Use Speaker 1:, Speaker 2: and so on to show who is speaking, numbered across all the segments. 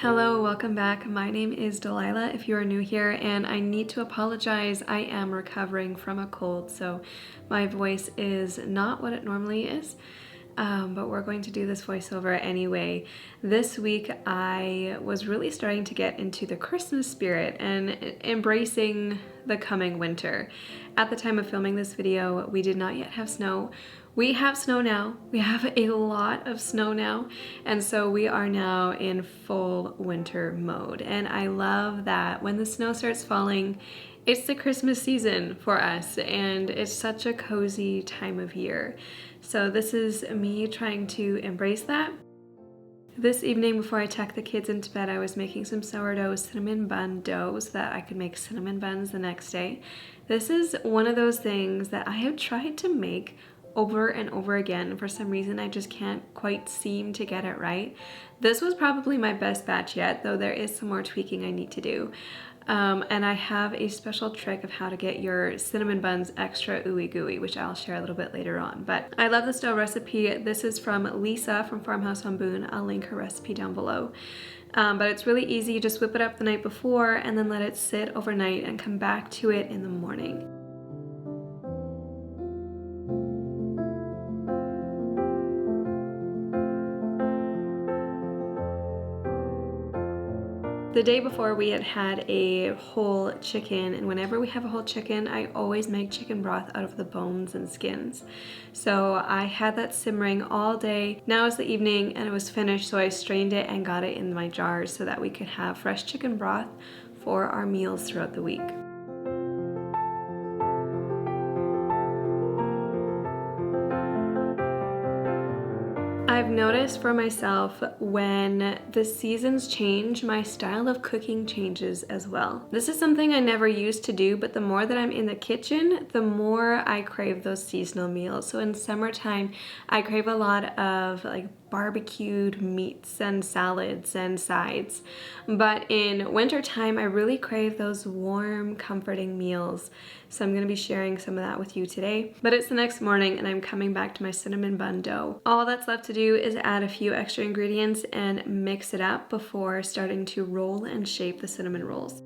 Speaker 1: Hello, welcome back. My name is Delilah if you are new here, and I need to apologize. I am recovering from a cold, so my voice is not what it normally is, but we're going to do this voiceover anyway. This week I was really starting to get into the Christmas spirit and embracing the coming winter. At the time of filming this video, we did not yet have snow. We have snow now. We have a lot of snow now. And so we are now in full winter mode. And I love that when the snow starts falling, it's the Christmas season for us. And it's such a cozy time of year. So this is me trying to embrace that. This evening before I tucked the kids into bed, I was making some sourdough cinnamon bun dough so that I could make cinnamon buns the next day. This is one of those things that I have tried to make over and over again. For some reason, I just can't quite seem to get it right. This was probably my best batch yet, though there is some more tweaking I need to do. And I have a special trick of how to get your cinnamon buns extra ooey gooey, which I'll share a little bit later on. But I love this dough recipe. This is from Lisa from Farmhouse on Boone. I'll link her recipe down below. But it's really easy. You just whip it up the night before and then let it sit overnight and come back to it in the morning. The day before we had a whole chicken, and whenever we have a whole chicken, I always make chicken broth out of the bones and skins. So I had that simmering all day. Now it's the evening and it was finished, so I strained it and got it in my jars so that we could have fresh chicken broth for our meals throughout the week. I've noticed for myself when the seasons change, my style of cooking changes as well. This is something I never used to do, but the more that I'm in the kitchen, the more I crave those seasonal meals. So in summertime, I crave a lot of like barbecued meats and salads and sides. But in wintertime, I really crave those warm, comforting meals. So I'm gonna be sharing some of that with you today. But it's the next morning and I'm coming back to my cinnamon bun dough. All that's left to do is add a few extra ingredients and mix it up before starting to roll and shape the cinnamon rolls.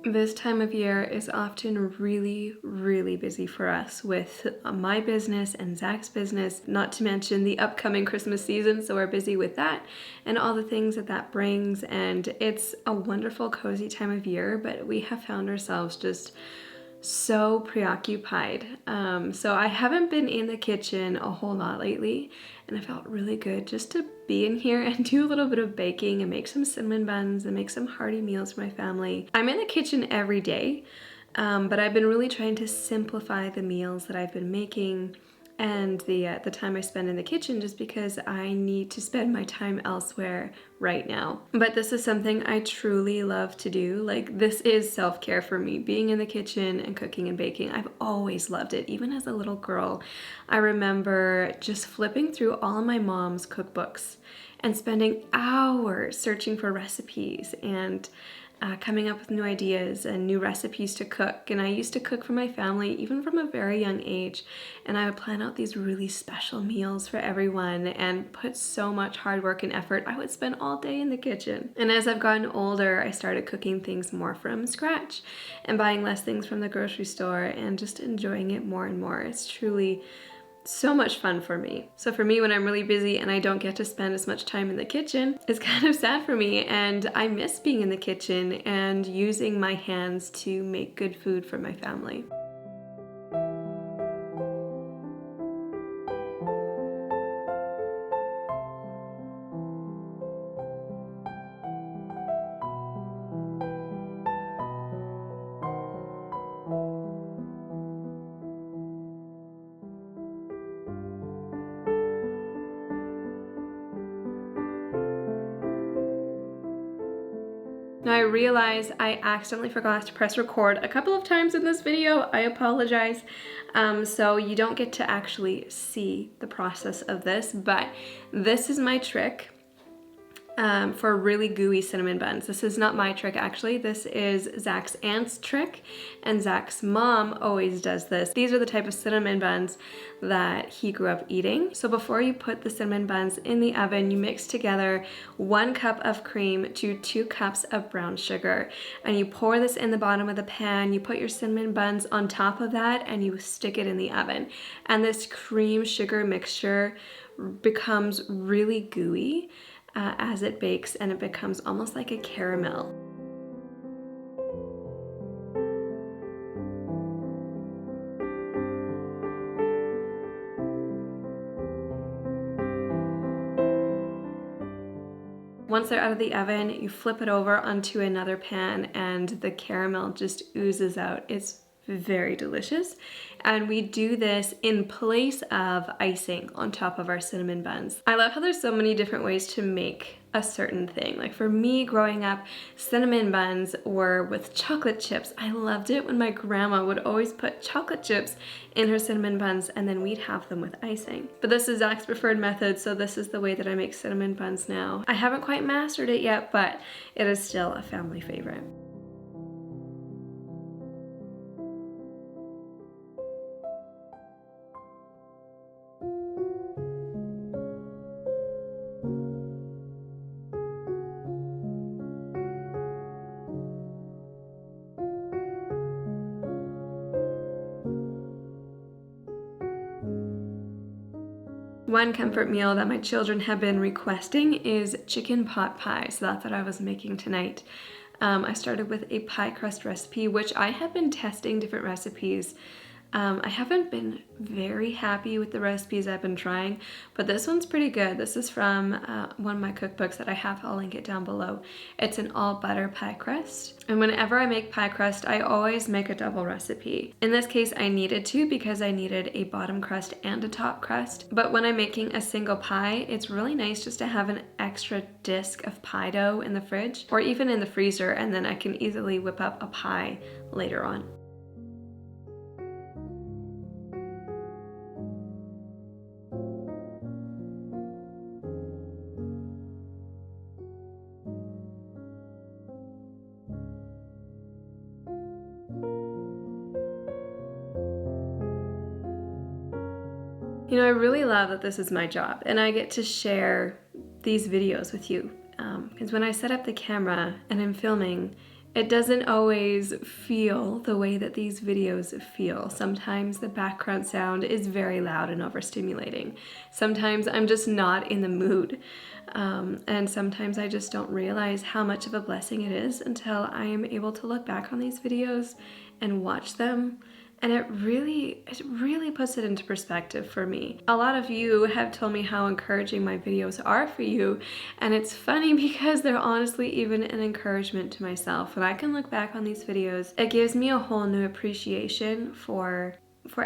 Speaker 1: This time of year is often really busy for us with my business and Zach's business, not to mention the upcoming Christmas season, so we're busy with that and all the things that that brings, and it's a wonderful cozy time of year, but we have found ourselves just so preoccupied. So I haven't been in the kitchen a whole lot lately, and it felt really good just to be in here and do a little bit of baking and make some cinnamon buns and make some hearty meals for my family. I'm in the kitchen every day, but I've been really trying to simplify the meals that I've been making and the time I spend in the kitchen, just because I need to spend my time elsewhere right now. But this is something I truly love to do. Like, this is self-care for me, being in the kitchen and cooking and baking. I've always loved it. Even as a little girl, I remember just flipping through all of my mom's cookbooks and spending hours searching for recipes and coming up with new ideas and new recipes to cook. And I used to cook for my family even from a very young age, and I would plan out these really special meals for everyone and put so much hard work and effort. I would spend all day in the kitchen. And as I've gotten older, I started cooking things more from scratch and buying less things from the grocery store and just enjoying it more and more. It's truly so much fun for me. So for me, when I'm really busy and I don't get to spend as much time in the kitchen, it's kind of sad for me, and I miss being in the kitchen and using my hands to make good food for my family. Now I realize I accidentally forgot to press record a couple of times in this video. I apologize. So you don't get to actually see the process of this, but this is my trick for really gooey cinnamon buns. This is not my trick actually. This is Zach's aunt's trick, and Zach's mom always does this. These are the type of cinnamon buns that he grew up eating. So before you put the cinnamon buns in the oven, you mix together 1 cup of cream to 2 cups of brown sugar, and you pour this in the bottom of the pan. You put your cinnamon buns on top of that and you stick it in the oven. And this cream sugar mixture becomes really gooey as it bakes, and it becomes almost like a caramel. Once they're out of the oven, you flip it over onto another pan and the caramel just oozes out. It's very delicious. And we do this in place of icing on top of our cinnamon buns. I love how there's so many different ways to make a certain thing. Like for me growing up, cinnamon buns were with chocolate chips. I loved it when my grandma would always put chocolate chips in her cinnamon buns and then we'd have them with icing. But this is Zach's preferred method, so this is the way that I make cinnamon buns now. I haven't quite mastered it yet, but it is still a family favorite. One comfort meal that my children have been requesting is chicken pot pie, so that's what I was making tonight. I started with a pie crust recipe, which I have been testing different recipes. I haven't been very happy with the recipes I've been trying, but this one's pretty good. This is from one of my cookbooks that I have. I'll link it down below. It's an all butter pie crust. And whenever I make pie crust, I always make a double recipe. In this case, I needed to because I needed a bottom crust and a top crust. But when I'm making a single pie, it's really nice just to have an extra disc of pie dough in the fridge or even in the freezer, and then I can easily whip up a pie later on. You know, I really love that this is my job and I get to share these videos with you. Because when I set up the camera and I'm filming, it doesn't always feel the way that these videos feel. Sometimes the background sound is very loud and overstimulating. Sometimes I'm just not in the mood. And sometimes I just don't realize how much of a blessing it is until I am able to look back on these videos and watch them. And it really puts it into perspective for me. A lot of you have told me how encouraging my videos are for you, and it's funny because they're honestly even an encouragement to myself. When I can look back on these videos, it gives me a whole new appreciation for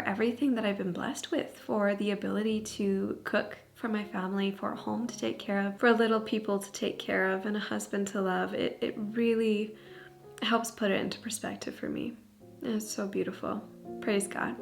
Speaker 1: everything that I've been blessed with, for the ability to cook for my family, for a home to take care of, for little people to take care of, and a husband to love. It really helps put it into perspective for me. And it's so beautiful. Praise God.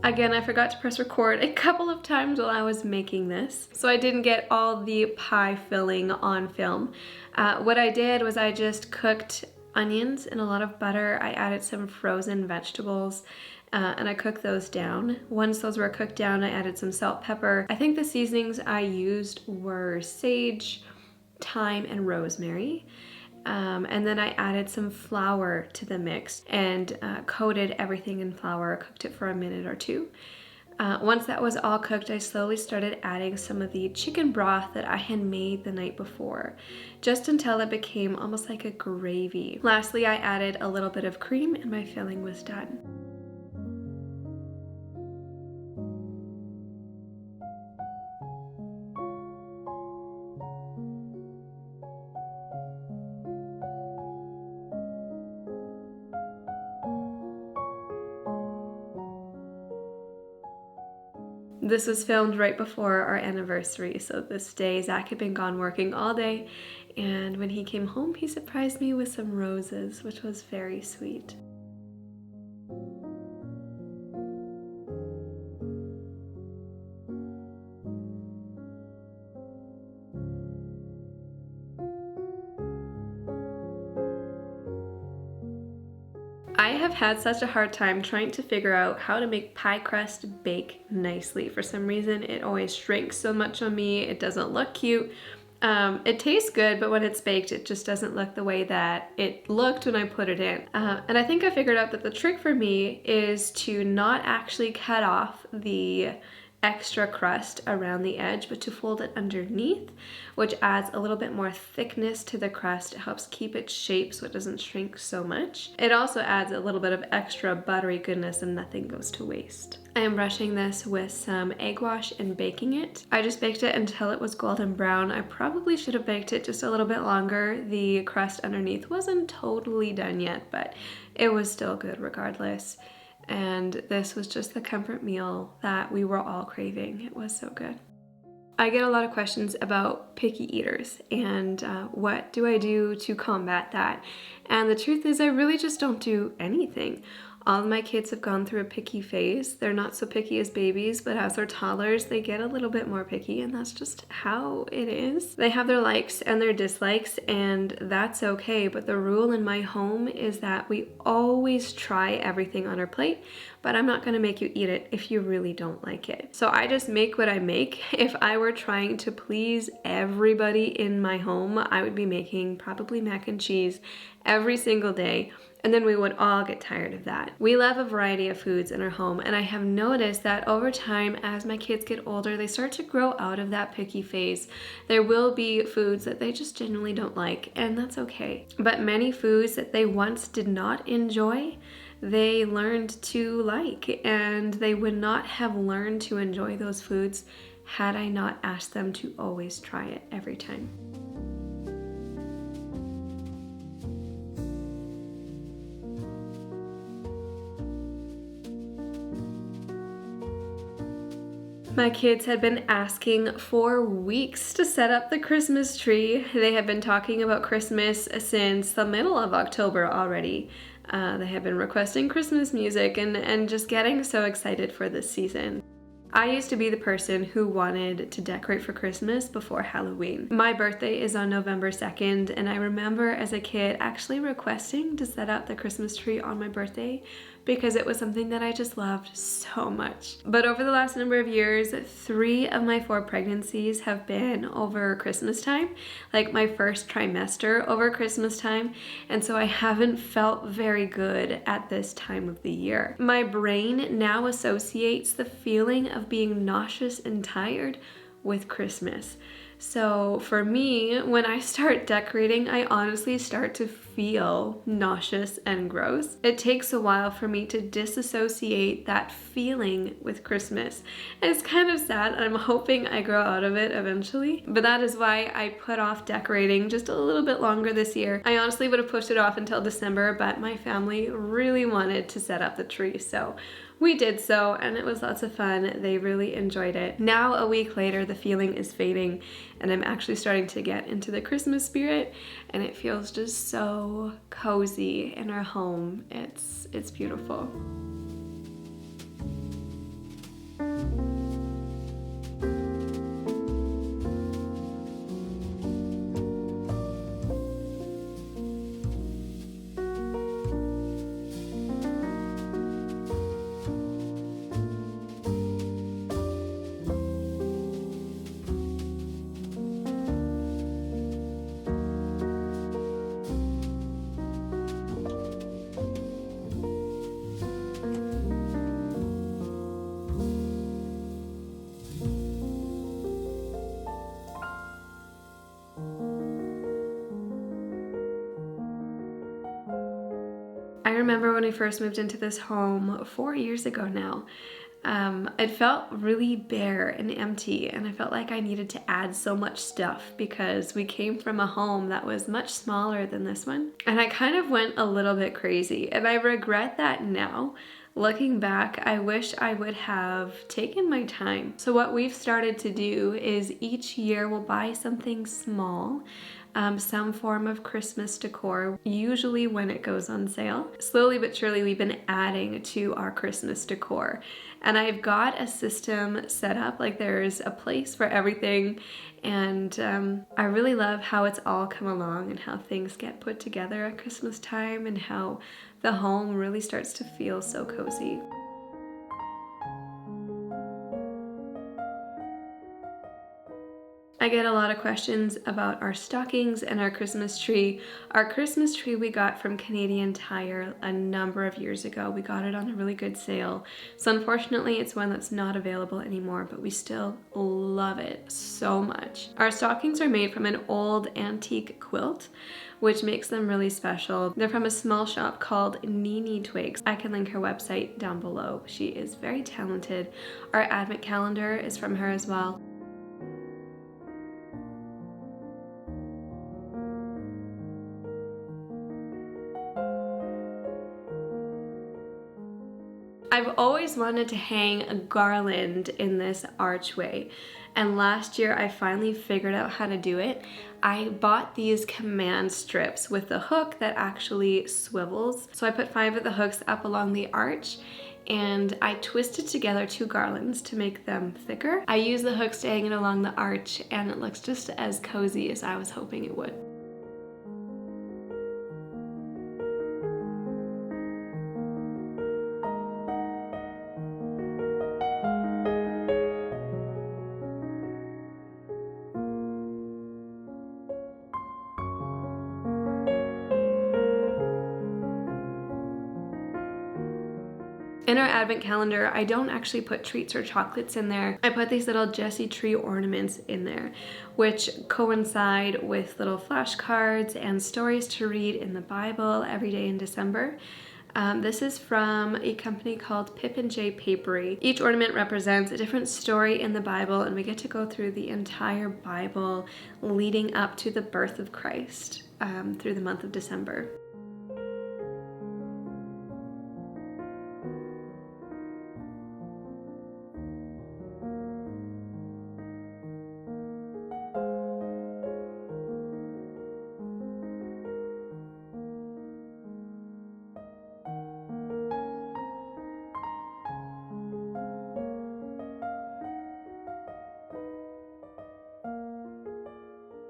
Speaker 1: Again, I forgot to press record a couple of times while I was making this, so I didn't get all the pie filling on film. What I did was I just cooked onions in a lot of butter. I added some frozen vegetables and I cooked those down. Once those were cooked down, I added some salt, pepper. I think the seasonings I used were sage, thyme, and rosemary. And then I added some flour to the mix and coated everything in flour, cooked it for a minute or two. Once that was all cooked, I slowly started adding some of the chicken broth that I had made the night before, just until it became almost like a gravy. Lastly, I added a little bit of cream and my filling was done. This was filmed right before our anniversary, so this day Zach had been gone working all day, and when he came home he surprised me with some roses, which was very sweet. I have had such a hard time trying to figure out how to make pie crust bake nicely. For some reason, it always shrinks so much on me. It doesn't look cute. It tastes good, but when it's baked, it just doesn't look the way that it looked when I put it in. And I think I figured out that the trick for me is to not actually cut off the extra crust around the edge, but to fold it underneath, which adds a little bit more thickness to the crust. It helps keep its shape so it doesn't shrink so much. It also adds a little bit of extra buttery goodness and nothing goes to waste. I am brushing this with some egg wash and baking it. I just baked it until it was golden brown. I probably should have baked it just a little bit longer. The crust underneath wasn't totally done yet, but it was still good regardless. And this was just the comfort meal that we were all craving. It was so good. I get a lot of questions about picky eaters and what do I do to combat that? And the truth is I really just don't do anything. All of my kids have gone through a picky phase. They're not so picky as babies, but as they're toddlers, they get a little bit more picky, and that's just how it is. They have their likes and their dislikes, and that's okay. But the rule in my home is that we always try everything on our plate, but I'm not gonna make you eat it if you really don't like it. So I just make what I make. If I were trying to please everybody in my home, I would be making probably mac and cheese every single day, and then we would all get tired of that. We love a variety of foods in our home, and I have noticed that over time, as my kids get older, they start to grow out of that picky phase. There will be foods that they just genuinely don't like, and that's okay. But many foods that they once did not enjoy, they learned to like, and they would not have learned to enjoy those foods had I not asked them to always try it every time. My kids had been asking for weeks to set up the Christmas tree. They have been talking about Christmas since the middle of October already. They have been requesting Christmas music and just getting so excited for this season. I used to be the person who wanted to decorate for Christmas before Halloween. My birthday is on November 2nd, and I remember as a kid actually requesting to set up the Christmas tree on my birthday because it was something that I just loved so much. But over the last number of years, 3 of my 4 pregnancies have been over Christmas time, like my first trimester over Christmas time, and so I haven't felt very good at this time of the year. My brain now associates the feeling of being nauseous and tired with Christmas. So for me, when I start decorating, I honestly start to feel nauseous and gross. It takes a while for me to disassociate that feeling with Christmas. And it's kind of sad. I'm hoping I grow out of it eventually. But that is why I put off decorating just a little bit longer this year. I honestly would have pushed it off until December, but my family really wanted to set up the tree. So we did so, and it was lots of fun. They really enjoyed it. Now, a week later, the feeling is fading, and I'm actually starting to get into the Christmas spirit, and it feels just so cozy in our home. It's beautiful. I remember when I first moved into this home 4 years ago now, it felt really bare and empty, and I felt like I needed to add so much stuff because we came from a home that was much smaller than this one. And I kind of went a little bit crazy, and I regret that now. Looking back, I wish I would have taken my time. So what we've started to do is each year we'll buy something small, some form of Christmas decor, usually when it goes on sale. Slowly but surely we've been adding to our Christmas decor. And I've got a system set up, like there's a place for everything. And I really love how it's all come along and how things get put together at Christmas time and how the home really starts to feel so cozy. I get a lot of questions about our stockings and our Christmas tree. Our Christmas tree we got from Canadian Tire a number of years ago. We got it on a really good sale. So unfortunately it's one that's not available anymore, but we still love it so much. Our stockings are made from an old antique quilt, which makes them really special. They're from a small shop called Nini Twigs. I can link her website down below. She is very talented. Our advent calendar is from her as well. I've always wanted to hang a garland in this archway, and last year I finally figured out how to do it. I bought these command strips with the hook that actually swivels. So I put 5 of the hooks up along the arch and I twisted together 2 garlands to make them thicker. I used the hooks to hang it along the arch and it looks just as cozy as I was hoping it would. In our advent calendar, I don't actually put treats or chocolates in there. I put these little Jessie tree ornaments in there, which coincide with little flashcards and stories to read in the Bible every day in December. This is from a company called Pip and J Papery. Each ornament represents a different story in the Bible, and we get to go through the entire Bible leading up to the birth of Christ through the month of December.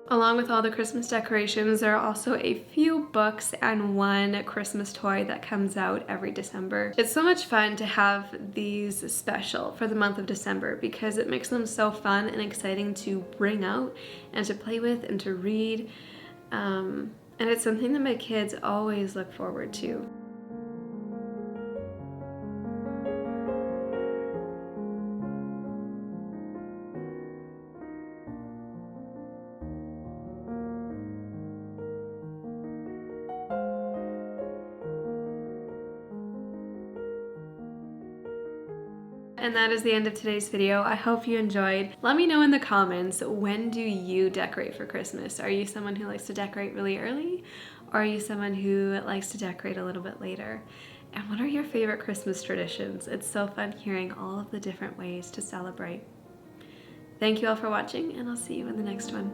Speaker 1: Along with all the Christmas decorations, there are also a few books and 1 Christmas toy that comes out every December. It's so much fun to have these special for the month of December because it makes them so fun and exciting to bring out and to play with and to read. And it's something that my kids always look forward to. And that is the end of today's video. I hope you enjoyed. Let me know in the comments, when do you decorate for Christmas? Are you someone who likes to decorate really early? Or are you someone who likes to decorate a little bit later? And what are your favorite Christmas traditions? It's so fun hearing all of the different ways to celebrate. Thank you all for watching, and I'll see you in the next one.